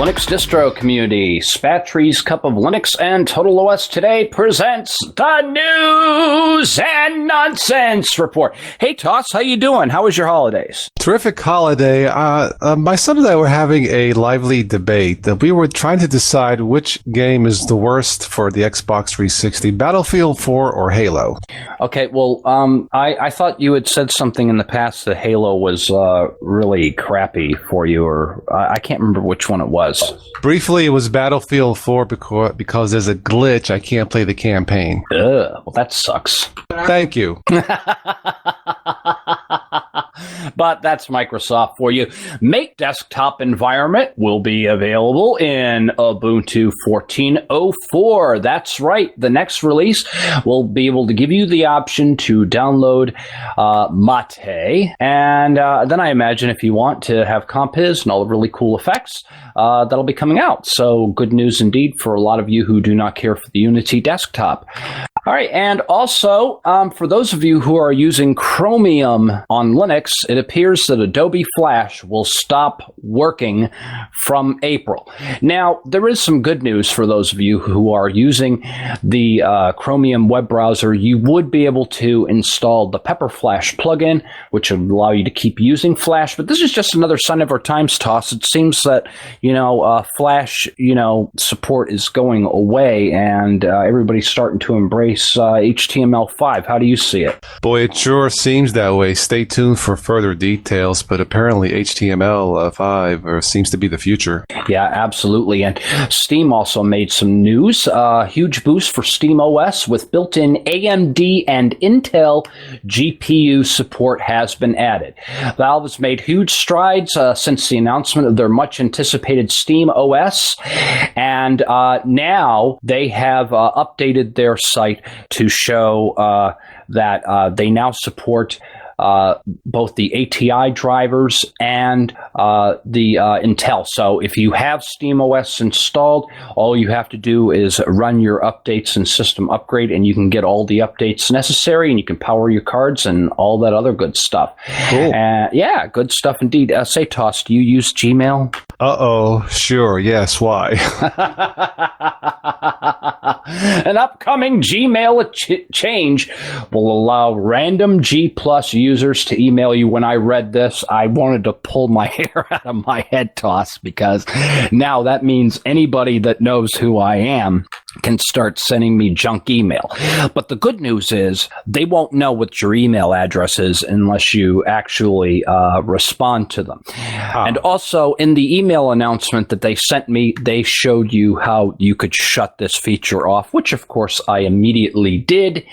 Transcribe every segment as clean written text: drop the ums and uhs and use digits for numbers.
Linux distro community, Spatry's Cup of Linux and Total OS Today presents the News and Nonsense Report. Hey, Toss, how you doing? How was your holidays? Terrific holiday. My son and I were having a lively debate. We were trying to decide which game is the worst for the Xbox 360, Battlefield 4 or Halo. Okay, well, I thought you had said something in the past that Halo was really crappy for you, or I can't remember which one it was. Briefly, it was Battlefield 4 because there's a glitch. I can't play the campaign. Well, that sucks. Thank you. But that's Microsoft for you. Make desktop environment will be available in Ubuntu 14.04. That's right. The next release will be able to give you the option to download Mate. And then I imagine if you want to have Compiz and all the really cool effects, that'll be coming out. So good news indeed for a lot of you who do not care for the Unity desktop. All right, and also, for those of you who are using Chromium on Linux, it appears that Adobe Flash will stop working from April. Now, there is some good news for those of you who are using the Chromium web browser. You would be able to install the Pepper Flash plugin, which would allow you to keep using Flash. But this is just another sign of our times, Toss. It seems that, Flash, support is going away, and everybody's starting to embrace HTML5. How do you see it? Boy, it sure seems that way. Stay tuned for further details, but apparently HTML5 seems to be the future. Yeah, absolutely. And Steam also made some news. Huge boost for SteamOS with built-in AMD and Intel GPU support has been added. Valve has made huge strides since the announcement of their much-anticipated SteamOS, and now they have updated their site to show that they now support both the ATI drivers and the Intel. So if you have SteamOS installed, all you have to do is run your updates and system upgrade, and you can get all the updates necessary, and you can power your cards and all that other good stuff. Cool. Yeah, good stuff indeed. Say, Toss, do you use Gmail? Uh-oh, sure, yes, why? An upcoming Gmail change will allow random G+ users to email you. When I read this, I wanted to pull my hair out of my head, Toss, because now that means anybody that knows who I am can start sending me junk email. But the good news is they won't know what your email address is unless you actually respond to them. And also in the email announcement that they sent me, they showed you how you could shut this feature off, which of course I immediately did.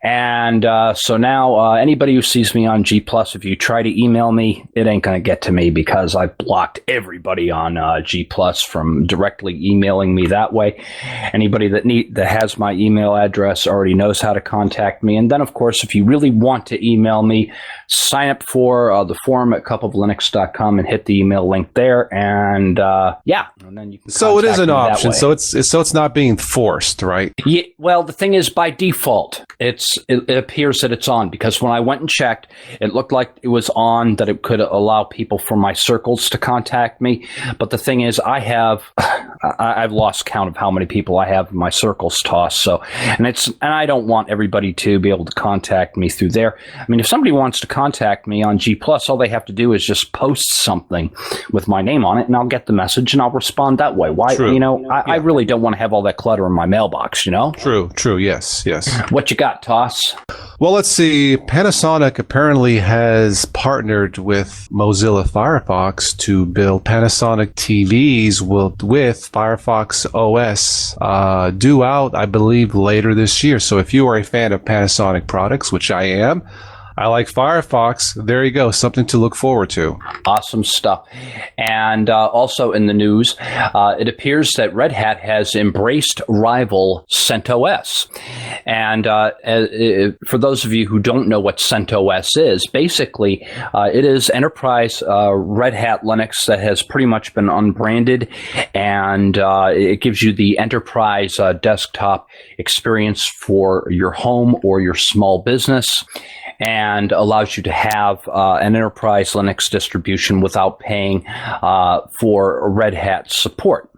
And so now anybody who sees me on G+, if you try to email me, it ain't going to get to me because I blocked everybody on G+ from directly emailing me that way. Anybody that has my email address already knows how to contact me. And then, of course, if you really want to email me, sign up for the forum at cupoflinux.com and hit the email link there. And and then you can. So it is an option. So it's not being forced, right? Yeah. Well, the thing is, by default, it appears that it's on, because when I went and checked, it looked like it was on, that it could allow people from my circles to contact me. But the thing is, I've lost count of how many people I have in my circles, Toss. So, and I don't want everybody to be able to contact me through there. I mean, if somebody wants to contact me on G+, all they have to do is just post something with my name on it, and I'll get the message and I'll respond that way. Why? True. I really don't want to have all that clutter in my mailbox, True, yes. What you got, Toss? Well, let's see. Panasonic apparently has partnered with Mozilla Firefox to build Panasonic TVs with Firefox OS due out, I believe, later this year. So if you are a fan of Panasonic products, which I am, I like Firefox. There you go. Something to look forward to. Awesome stuff. And also in the news, it appears that RedHat has embraced rival CentOS. And for those of you who don't know what CentOS is, basically it is enterprise Red Hat Linux that has pretty much been unbranded, and it gives you the enterprise desktop experience for your home or your small business. and allows you to have an enterprise Linux distribution without paying for Red Hat support.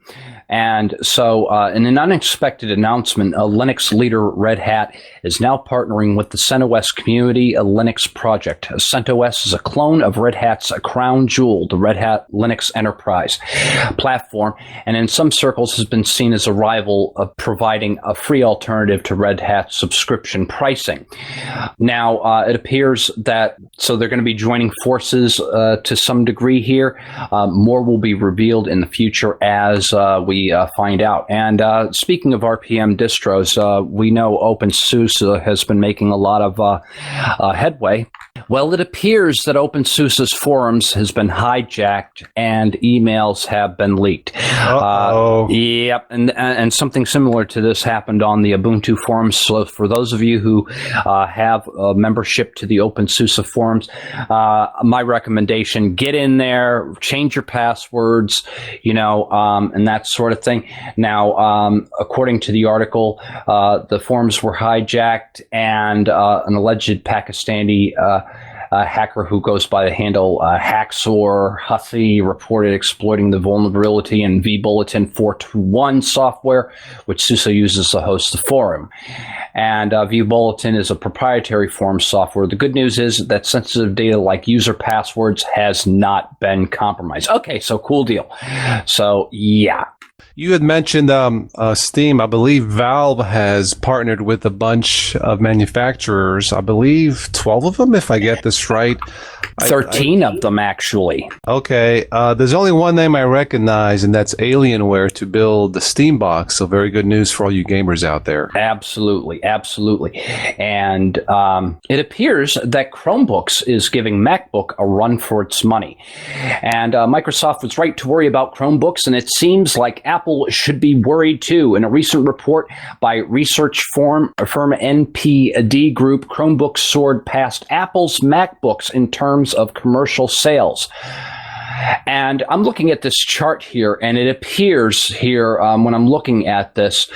And so in an unexpected announcement, Linux leader Red Hat is now partnering with the CentOS community, a Linux project. CentOS is a clone of Red Hat's crown jewel, the Red Hat Linux Enterprise platform, and in some circles has been seen as a rival of providing a free alternative to Red Hat subscription pricing. Now, it appears that, so they're going to be joining forces to some degree here. More will be revealed in the future as we find out. And speaking of RPM distros, we know OpenSUSE has been making a lot of headway. Well, it appears that OpenSUSE's forums has been hijacked and emails have been leaked. Yep, and something similar to this happened on the Ubuntu forums. So for those of you who have a membership to the OpenSUSE forums, my recommendation, get in there, change your passwords, and that sort of thing. Now, according to the article, the forums were hijacked and an alleged Pakistani hacker who goes by the handle Hacksaw Hussey reported exploiting the vulnerability in vBulletin 421 software, which SUSE uses to host the forum. And vBulletin is a proprietary forum software. The good news is that sensitive data like user passwords has not been compromised. Okay, so cool deal. So, yeah. You had mentioned Steam. I believe Valve has partnered with a bunch of manufacturers. I believe 12 of them, if I get this right. 13 of them, actually. Okay. There's only one name I recognize, and that's Alienware to build the Steam box. So very good news for all you gamers out there. Absolutely. Absolutely. And it appears that Chromebooks is giving MacBook a run for its money. And Microsoft was right to worry about Chromebooks, and it seems like Apple should be worried too. In a recent report by research firm NPD Group, Chromebooks soared past Apple's MacBooks in terms of commercial sales. And I'm looking at this chart here, and it appears here when I'm looking at this,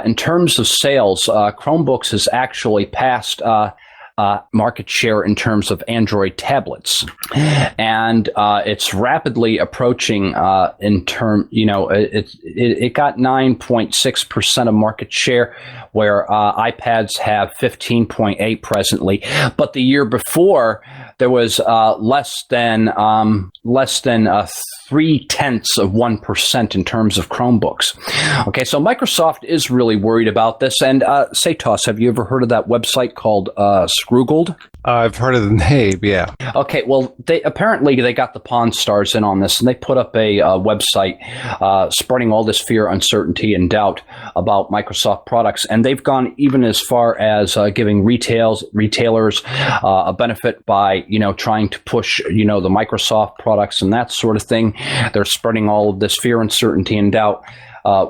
in terms of sales, Chromebooks has actually passed market share in terms of Android tablets, and it's rapidly approaching it got 9.6% of market share, where iPads have 15.8 presently, but the year before there was less than 0.3% in terms of Chromebooks. Okay, so Microsoft is really worried about this. And CentOS, have you ever heard of that website called Scroogled? I've heard of the name, yeah. Okay, well, they got the Pawn Stars in on this, and they put up a website spreading all this fear, uncertainty, and doubt about Microsoft products. And they've gone even as far as giving retailers a benefit by, trying to push, the Microsoft products and that sort of thing. They're spreading all of this fear, uncertainty, and doubt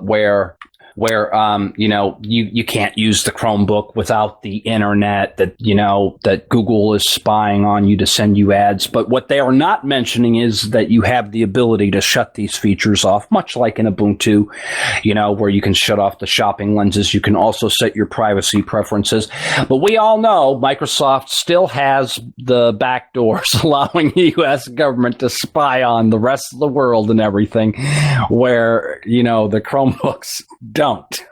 where you can't use the Chromebook without the internet, that Google is spying on you to send you ads. But what they are not mentioning is that you have the ability to shut these features off, much like in Ubuntu, where you can shut off the shopping lenses. You can also set your privacy preferences. But we all know Microsoft still has the back doors allowing the U.S. government to spy on the rest of the world and everything, where, the Chromebooks don't.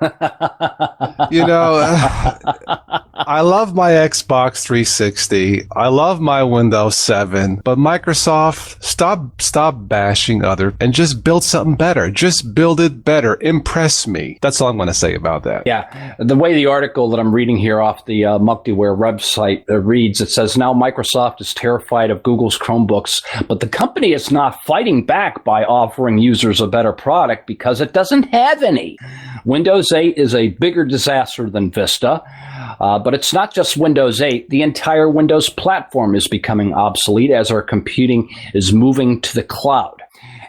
I love my Xbox 360. I love my Windows 7. But Microsoft, stop bashing other and just build something better. Just build it better. Impress me. That's all I'm going to say about that. Yeah. The way the article that I'm reading here off the Mucktyware website reads, it says, now Microsoft is terrified of Google's Chromebooks, but the company is not fighting back by offering users a better product because it doesn't have any. Windows 8 is a bigger disaster than Vista, but it's not just Windows 8. The entire Windows platform is becoming obsolete as our computing is moving to the cloud.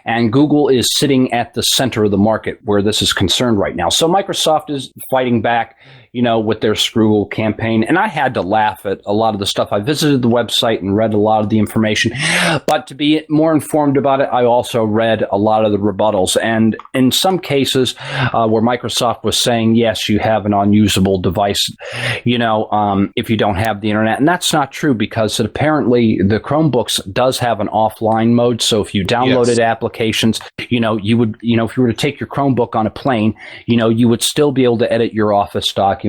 And Google is sitting at the center of the market where this is concerned right now. So Microsoft is fighting back, with their Screwgle campaign. And I had to laugh at a lot of the stuff. I visited the website and read a lot of the information. But to be more informed about it, I also read a lot of the rebuttals. And in some cases where Microsoft was saying, yes, you have an unusable device, if you don't have the internet. And that's not true, because apparently the Chromebooks does have an offline mode. So if you downloaded applications, you would, if you were to take your Chromebook on a plane, you would still be able to edit your Office documents.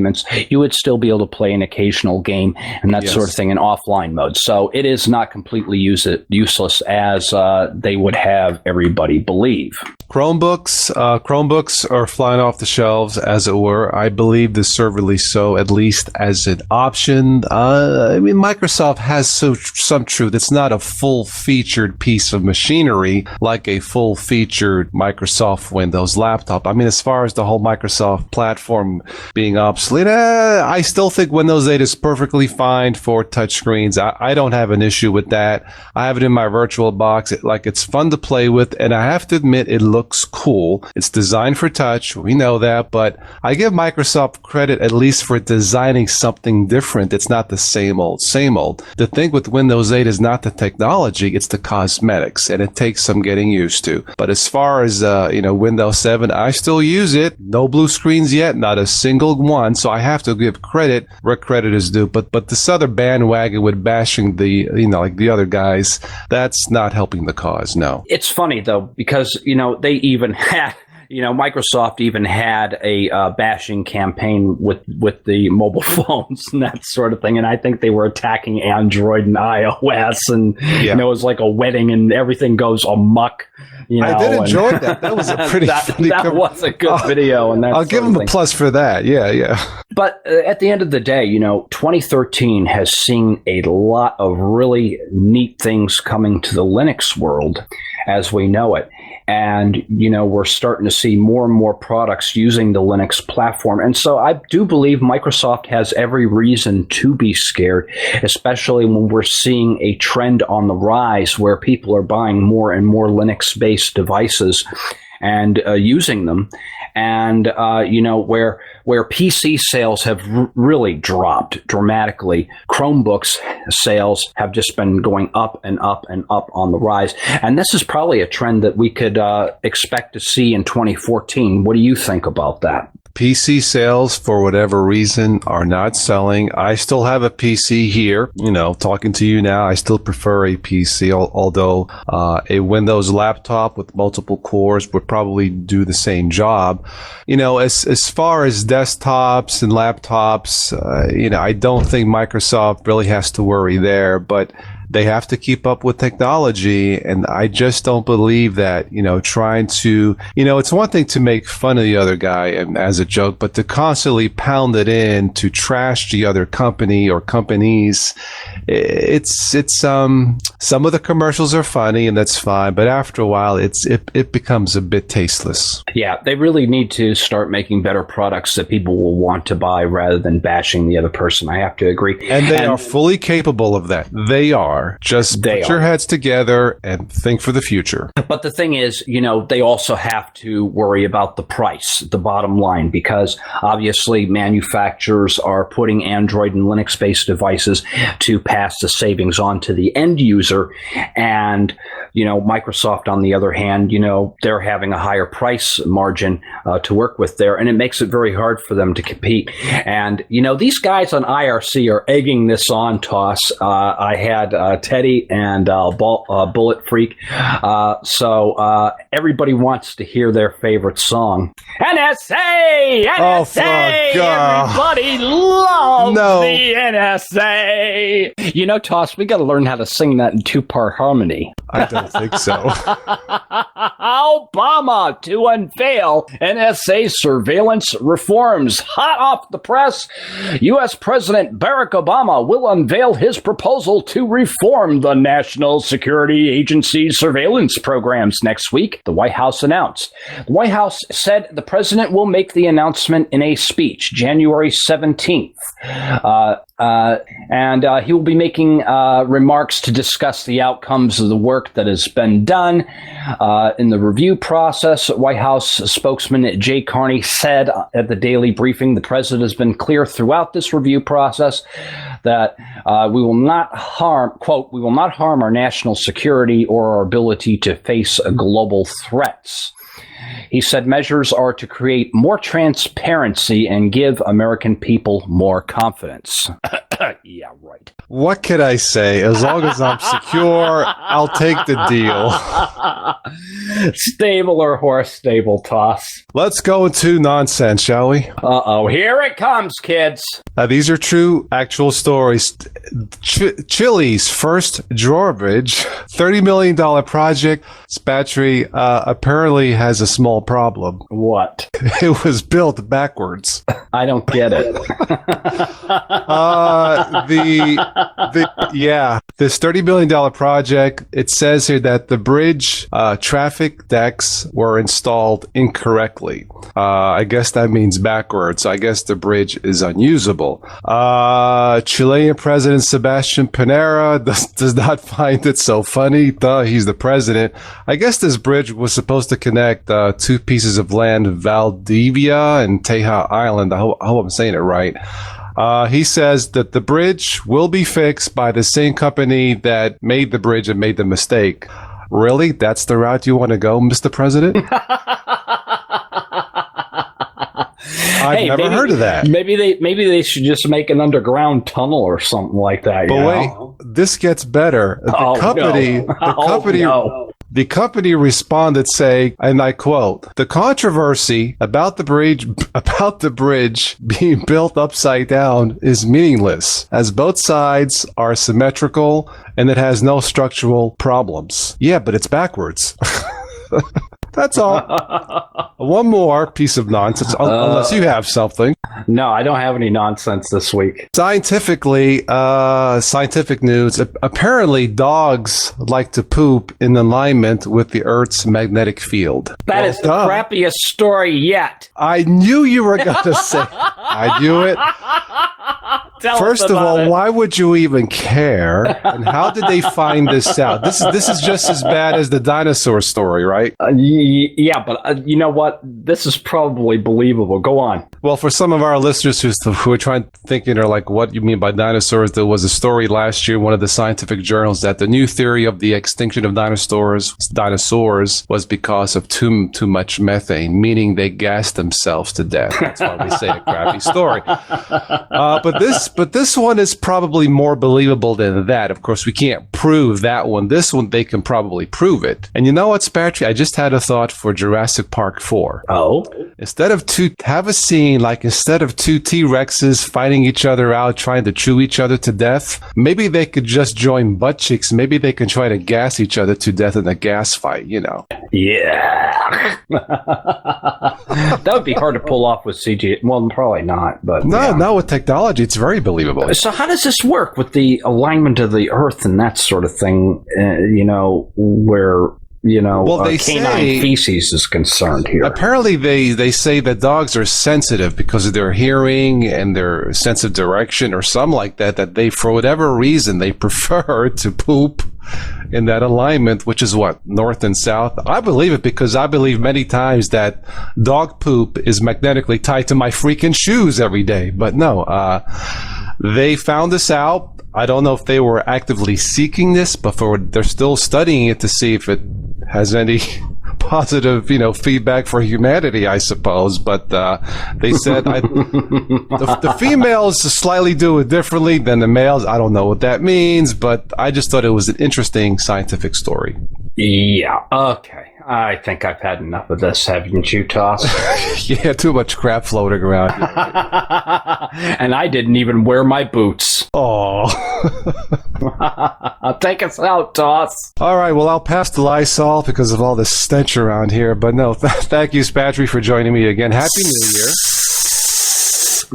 You would still be able to play an occasional game and that sort of thing in offline mode. So it is not completely useless as they would have everybody believe. Chromebooks are flying off the shelves, as it were. I believe deservedly so, at least as an option. Microsoft has some truth. It's not a full-featured piece of machinery like a full-featured Microsoft Windows laptop. As far as the whole Microsoft platform being obsolete, I still think Windows 8 is perfectly fine for touchscreens. I don't have an issue with that. I have it in my virtual box. It's fun to play with, and I have to admit, it looks cool. It's designed for touch. We know that, but I give Microsoft credit at least for designing something different. It's not the same old, same old. The thing with Windows 8 is not the technology, it's the cosmetics, and it takes some getting used to. But as far as, Windows 7, I still use it. No blue screens yet, not a single one. So I have to give credit where credit is due. But this other bandwagon with bashing the, like the other guys, that's not helping the cause, no. It's funny, though, because, they even had... Microsoft even had a bashing campaign with the mobile phones and that sort of thing. And I think they were attacking Android and iOS. And, it was like a wedding and everything goes amok. I did enjoy that. That was a pretty funny that was a good video. And I'll give them a plus for that. Yeah. But at the end of the day, 2013 has seen a lot of really neat things coming to the Linux world as we know it. And, we're starting to see more and more products using the Linux platform. And so I do believe Microsoft has every reason to be scared, especially when we're seeing a trend on the rise where people are buying more and more Linux-based devices and using them. And, where PC sales have really dropped dramatically, Chromebooks sales have just been going up and up and up on the rise. And this is probably a trend that we could expect to see in 2014. What do you think about that? PC sales, for whatever reason, are not selling. I still have a PC here, talking to you now. I still prefer a PC, although a Windows laptop with multiple cores would probably do the same job. As far as desktops and laptops, I don't think Microsoft really has to worry there, but they have to keep up with technology, and I just don't believe that, trying to, it's one thing to make fun of the other guy and as a joke, but to constantly pound it in to trash the other company or companies, it's some of the commercials are funny and that's fine, but after a while it becomes a bit tasteless. Yeah, they really need to start making better products that people will want to buy rather than bashing the other person. I have to agree. And they are fully capable of that. They are. Just put your heads together and think for the future. But the thing is, they also have to worry about the price, the bottom line, because obviously manufacturers are putting Android and Linux-based devices to pass the savings on to the end user. And, Microsoft, on the other hand, they're having a higher price margin to work with there, and it makes it very hard for them to compete. And, these guys on IRC are egging this on, Toss. I had Teddy and Bullet Freak. So everybody wants to hear their favorite song. NSA! NSA! Everybody loves the NSA! Toss, we got to learn how to sing that in two-part harmony. I don't think so. Obama to unveil NSA surveillance reforms. Hot off the press, U.S. President Barack Obama will unveil his proposal to reform the National Security Agency's surveillance programs next week, the White House announced. The White House said the president will make the announcement in a speech January 17th. And he will be making remarks to discuss the outcomes of the work that has been done in the review process. White House spokesman Jay Carney said at the daily briefing the president has been clear throughout this review process that we will not harm, quote, we will not harm our national security or our ability to face global threats. He said measures are to create more transparency and give American people more confidence. Yeah, right. What can I say? As long as I'm secure, I'll take the deal. Stable or horse stable, Toss? Let's go into nonsense, shall we? Uh-oh, here it comes, kids. These are true, actual stories. Chile's first drawbridge, $30 million project. Spatry apparently has a small problem. What? It was built backwards. I don't get it. This $30 million project, it says here that the bridge traffic decks were installed incorrectly. I guess that means backwards. I guess the bridge is unusable. Chilean President Sebastian Pinera does not find it so funny. Duh, he's the president. I guess this bridge was supposed to connect two pieces of land, Valdivia and Teja Island. I hope I'm saying it right. He says that the bridge will be fixed by the same company that made the bridge and made the mistake. Really? That's the route you want to go, Mr. President? I've never heard of that. Maybe they should just make an underground tunnel or something like that. But wait, this gets better. The company responded saying, and I quote, "The controversy about the bridge being built upside down is meaningless, as both sides are symmetrical and it has no structural problems." Yeah, but it's backwards. That's all. One more piece of nonsense, unless you have something. No, I don't have any nonsense this week. Scientifically, scientific news. Apparently, dogs like to poop in alignment with the Earth's magnetic field. That is the crappiest story yet. I knew you were going to say. I knew it. First of all, why would you even care? And how did they find this out? This is just as bad as the dinosaur story, right? Yeah, but you know what? This is probably believable. Go on. Well, for some of our listeners who are thinking are like, what you mean by dinosaurs? There was a story last year in one of the scientific journals that the new theory of the extinction of dinosaurs was because of too much methane, meaning they gassed themselves to death. That's why we say a crappy story. But this one is probably more believable than that. Of course, we can't prove that one. This one, they can probably prove it. And you know what, Spatry? I just had a thought for Jurassic Park 4. Oh? Instead of two T-Rexes fighting each other out, trying to chew each other to death, maybe they could just join butt cheeks. Maybe they can try to gas each other to death in a gas fight, you know. Yeah. That would be hard to pull off with CG. Well, probably not, but no, with technology, it's very believable. So how does this work with the alignment of the Earth and that sort of thing, where canine feces is concerned here? Apparently, they say that dogs are sensitive because of their hearing and their sense of direction or something like that, that they, for whatever reason, they prefer to poop in that alignment, which is what, north and south. I believe it because I believe many times that dog poop is magnetically tied to my freaking shoes every day. But no, they found this out. I don't know if they were actively seeking this, but they're still studying it to see if it has any positive, feedback for humanity, I suppose. But they said the females slightly do it differently than the males. I don't know what that means, but I just thought it was an interesting scientific story. Yeah. Okay. I think I've had enough of this, haven't you, Toss? Yeah, too much crap floating around. And I didn't even wear my boots. Oh. Take us out, Toss. All right, well, I'll pass the Lysol because of all the stench around here. But no, thank you, Spatry, for joining me again. Happy New Year.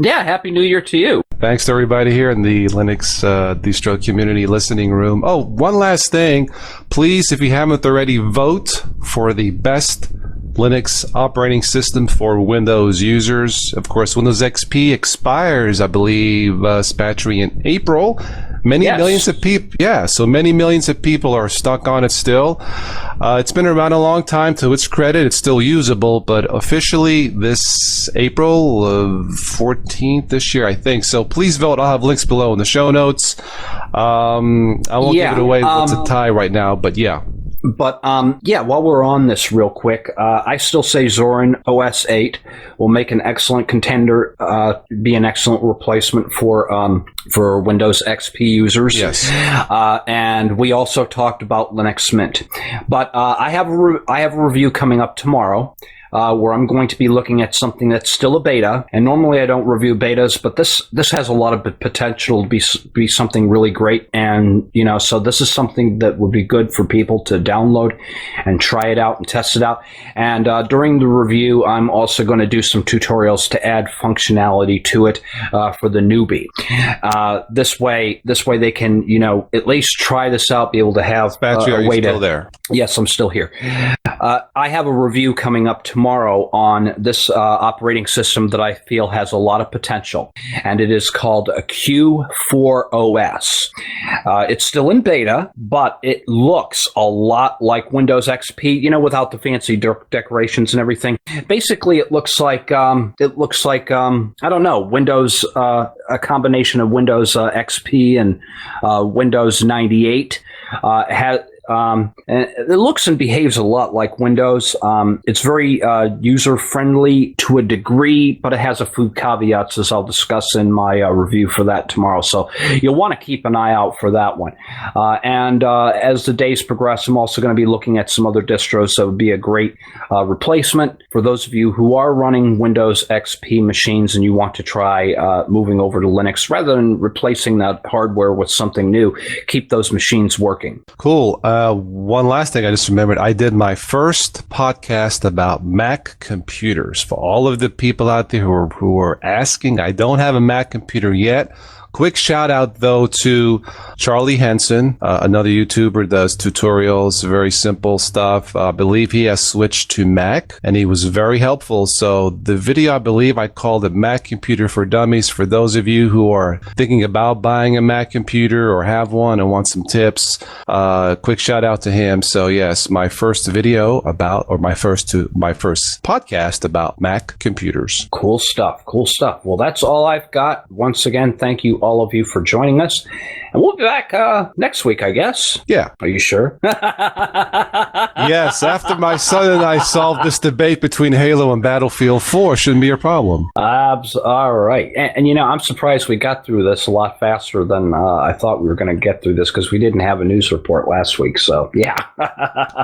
Yeah, Happy New Year to you. Thanks to everybody here in the Linux distro community listening room. Oh, one last thing. Please, if you haven't already, vote for the best Linux operating system for Windows users. Of course, Windows XP expires, I believe, Spatry, in April. Many millions of people, so many millions of people are stuck on it still. It's been around a long time. To its credit, it's still usable, but officially this April 14th this year, I think. So please vote. I'll have links below in the show notes. I won't give it away. It's a tie right now, but yeah. But, while we're on this real quick, I still say Zorin OS 8 will make an excellent contender, be an excellent replacement for Windows XP users. Yes. And we also talked about Linux Mint. But, I have a review coming up tomorrow. Where I'm going to be looking at something that's still a beta. And normally I don't review betas, but this has a lot of potential to be something really great. And, so this is something that would be good for people to download and try it out and test it out. And during the review, I'm also going to do some tutorials to add functionality to it for the newbie. This way they can, at least try this out, be able to have a way to... Still there? Yes, I'm still here. I have a review coming up tomorrow on this operating system that I feel has a lot of potential, and it is called a Q4OS. It's still in beta, but it looks a lot like Windows XP, without the fancy decorations and everything. Basically, it looks like I don't know, Windows, a combination of Windows XP and Windows 98. And it looks and behaves a lot like Windows. It's very user-friendly to a degree, but it has a few caveats, as I'll discuss in my review for that tomorrow. So you'll want to keep an eye out for that one. And as the days progress, I'm also going to be looking at some other distros that would be a great replacement for those of you who are running Windows XP machines and you want to try moving over to Linux. Rather than replacing that hardware with something new, keep those machines working. Cool. One last thing I just remembered. I did my first podcast about Mac computers. For all of the people out there who are asking, I don't have a Mac computer yet. Quick shout out, though, to Charlie Henson, another YouTuber, does tutorials, very simple stuff. I believe he has switched to Mac, and he was very helpful. So the video, I believe I called it Mac Computer for Dummies. For those of you who are thinking about buying a Mac computer or have one and want some tips, quick shout out to him. So yes, my first video about, or my first podcast about Mac computers. Cool stuff. Well, that's all I've got. Once again, thank you all of you for joining us, and we'll be back next week, I guess. Yeah. Are you sure? Yes, after my son and I solved this debate between Halo and Battlefield 4, shouldn't be a problem. All right. And I'm surprised we got through this a lot faster than I thought we were going to get through this, because we didn't have a news report last week, so yeah.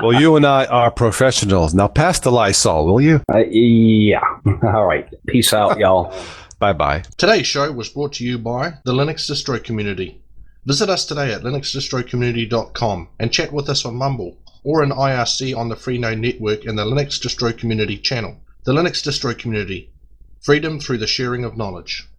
Well, you and I are professionals. Now pass the Lysol, will you? Yeah. All right. Peace out, y'all. Bye-bye. Today's show was brought to you by the Linux Distro Community. Visit us today at linuxdistrocommunity.com and chat with us on Mumble or in IRC on the Freenode network in the Linux Distro Community channel. The Linux Distro Community. Freedom through the sharing of knowledge.